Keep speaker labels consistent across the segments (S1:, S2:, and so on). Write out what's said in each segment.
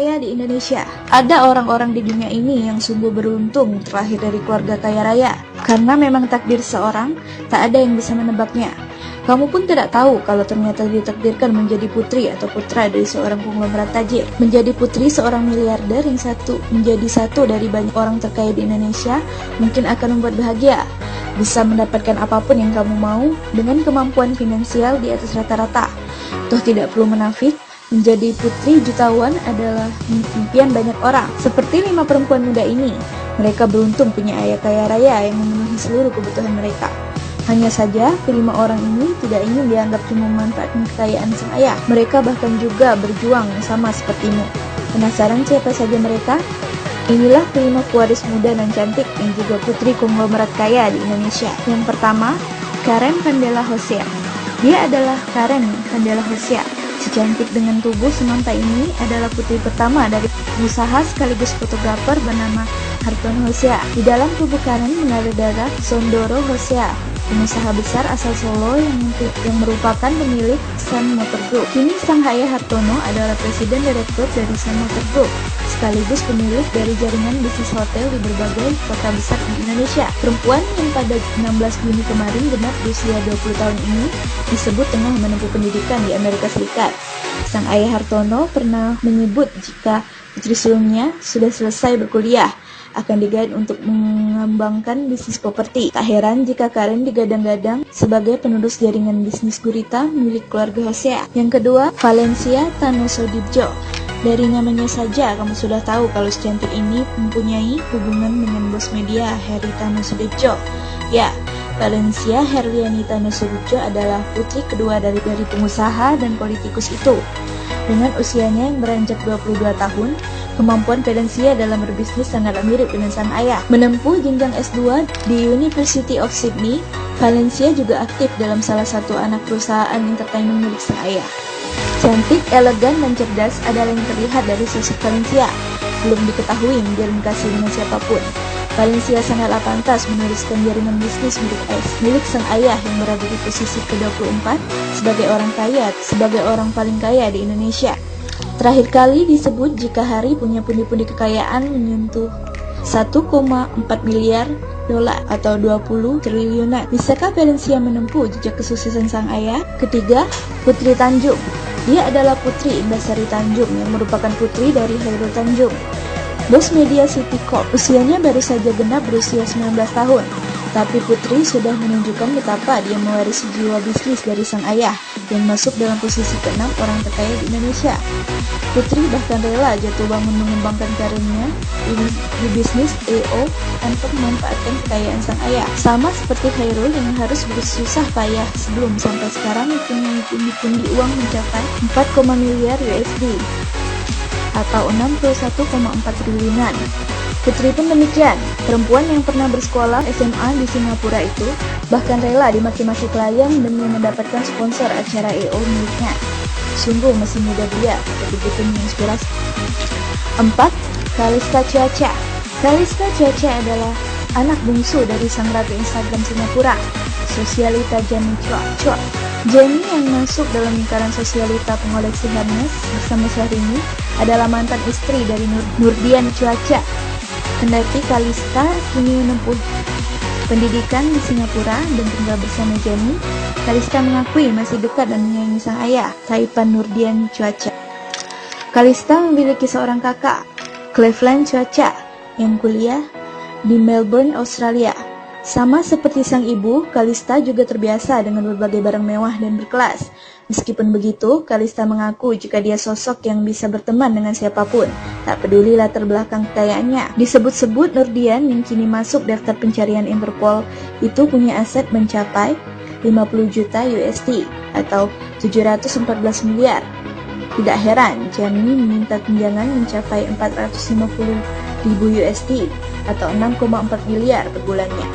S1: kaya di Indonesia. Ada orang-orang di dunia ini yang sungguh beruntung terlahir dari keluarga kaya raya. Karena memang takdir seorang, tak ada yang bisa menebaknya. Kamu pun tidak tahu kalau ternyata ditakdirkan menjadi putri atau putra dari seorang konglomerat tajir. Menjadi putri seorang miliarder yang menjadi satu dari banyak orang terkaya di Indonesia mungkin akan membuat bahagia. Bisa mendapatkan apapun yang kamu mau dengan kemampuan finansial di atas rata-rata. Toh tidak perlu menafik, menjadi putri jutawan adalah impian banyak orang. Seperti 5 perempuan muda ini, mereka beruntung punya ayah kaya raya yang memenuhi seluruh kebutuhan mereka. Hanya saja, kelima orang ini tidak ingin dianggap cuma memanfaatkan kekayaan sang ayah. Mereka bahkan juga berjuang sama sepertimu. Penasaran siapa saja mereka? Inilah kelima pewaris muda dan cantik yang juga putri konglomerat kaya di Indonesia. Yang pertama, Karen Candela Hosea. Dia adalah Karen Candela Hosea. Si cantik dengan tubuh semampai ini adalah putri pertama dari pengusaha sekaligus fotografer bernama Hartono Hosea. Di dalam tubuh Karen mengalir darah Sondoro Hosea, pengusaha besar asal Solo yang merupakan pemilik Sun Motor Group. Kini sang ayah Hartono adalah presiden direktur dari Sun Motor Group, sekaligus pemilik dari jaringan bisnis hotel di berbagai kota besar di Indonesia. Perempuan yang pada 16 Juni kemarin genap berusia 20 tahun ini disebut tengah menempuh pendidikan di Amerika Serikat. Sang ayah Hartono pernah menyebut jika putri sulungnya sudah selesai berkuliah, akan digait untuk mengembangkan bisnis properti. Tak heran jika Karen digadang-gadang sebagai penerus jaringan bisnis gurita milik keluarga Hosea. Yang kedua, Valencia Tanosudibjo. Dari namanya saja kamu sudah tahu kalau si cantik ini mempunyai hubungan dengan bos media Heri Tanosudibjo. Ya, Valencia Herliani Tanosudibjo adalah putri kedua dari pengusaha dan politikus itu. Dengan usianya yang beranjak 22 tahun, kemampuan Valencia dalam berbisnis sangatlah mirip dengan sang ayah. Menempuh jenjang S2 di University of Sydney, Valencia juga aktif dalam salah satu anak perusahaan entertainment milik sang ayah. Cantik, elegan, dan cerdas adalah yang terlihat dari sosok Valencia. Belum diketahui menjalin kasih dengan siapapun. Valencia sangatlah pantas meneruskan jaringan bisnis milik sang ayah yang berada di posisi ke-24 sebagai orang paling kaya di Indonesia. Terakhir kali disebut jika Hari punya pundi-pundi kekayaan menyentuh 1,4 miliar dolar atau 20 triliunan. Bisakah Valencia menempuh jejak kesuksesan sang ayah? Ketiga, Putri Tanjung. Dia adalah putri Indah-Sari Tanjung yang merupakan putri dari Khairul Tanjung, bos media City Corp. Usianya baru saja genap berusia 19 tahun. Tapi Putri sudah menunjukkan betapa dia mewarisi jiwa bisnis dari sang ayah yang masuk dalam posisi ke-6 orang terkaya di Indonesia. Putri bahkan rela jatuh bangun mengembangkan karirnya di bisnis EO tanpa memanfaatkan kekayaan sang ayah. Sama seperti Khairul yang harus bersusah payah sebelum sampai sekarang mempunyai pundi-pundi uang mencapai 4, miliar USD atau 61,4 triliunan. Putri pun demikian. Perempuan yang pernah bersekolah SMA di Singapura itu bahkan rela dimaki-maki klien demi mendapatkan sponsor acara EO miliknya. Sungguh masih muda dia, tapi begitu menginspirasi. 4. Kalista Cuaca. Kalista Cuaca adalah anak bungsu dari sang ratu Instagram Singapura, Sosialita Jenny Chua. Jenny yang masuk dalam lingkaran sosialita pengoleksi Hermes bersama Syahrini adalah mantan istri dari Nurdian Cuaca. Kendati Kalista kini menempuh pendidikan di Singapura dan tinggal bersama Jenny, Kalista mengakui masih dekat dan menyayangi sang ayah, Saipan Nurdian Cuaca. Kalista memiliki seorang kakak, Cleveland Cuaca, yang kuliah di Melbourne, Australia. Sama seperti sang ibu, Kalista juga terbiasa dengan berbagai barang mewah dan berkelas. Meskipun begitu, Kalista mengaku jika dia sosok yang bisa berteman dengan siapapun, tak peduli latar belakang kekayaannya. Disebut-sebut Nurdian yang kini masuk daftar pencarian Interpol itu punya aset mencapai 50 juta USD atau 714 miliar. Tidak heran, Jenny meminta tunjangan mencapai 450 ribu USD atau 6,4 miliar per bulannya.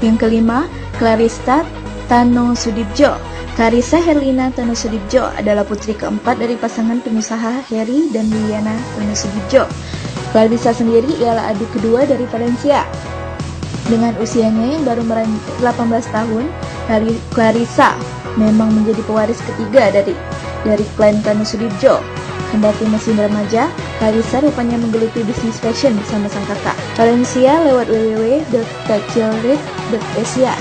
S1: Yang kelima, Clarissa Tanosudibjo. Clarissa Herlina Tanosudibjo adalah putri keempat dari pasangan pengusaha Heri dan Liliana Tanosudibjo. Clarissa sendiri ialah adik kedua dari Valencia. Dengan usianya yang baru meranjak 18 tahun, Clarissa memang menjadi pewaris ketiga dari klan Tanosudibjo. Kendati masih remaja, Parisa rupanya menggeluti bisnis fashion bersama sang kakak, Valencia, lewat www.techjewelry.asia.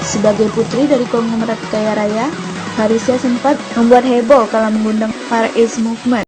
S1: Sebagai putri dari konglomerat kaya raya, Parisa sempat membuat heboh kala mengundang Far East Movement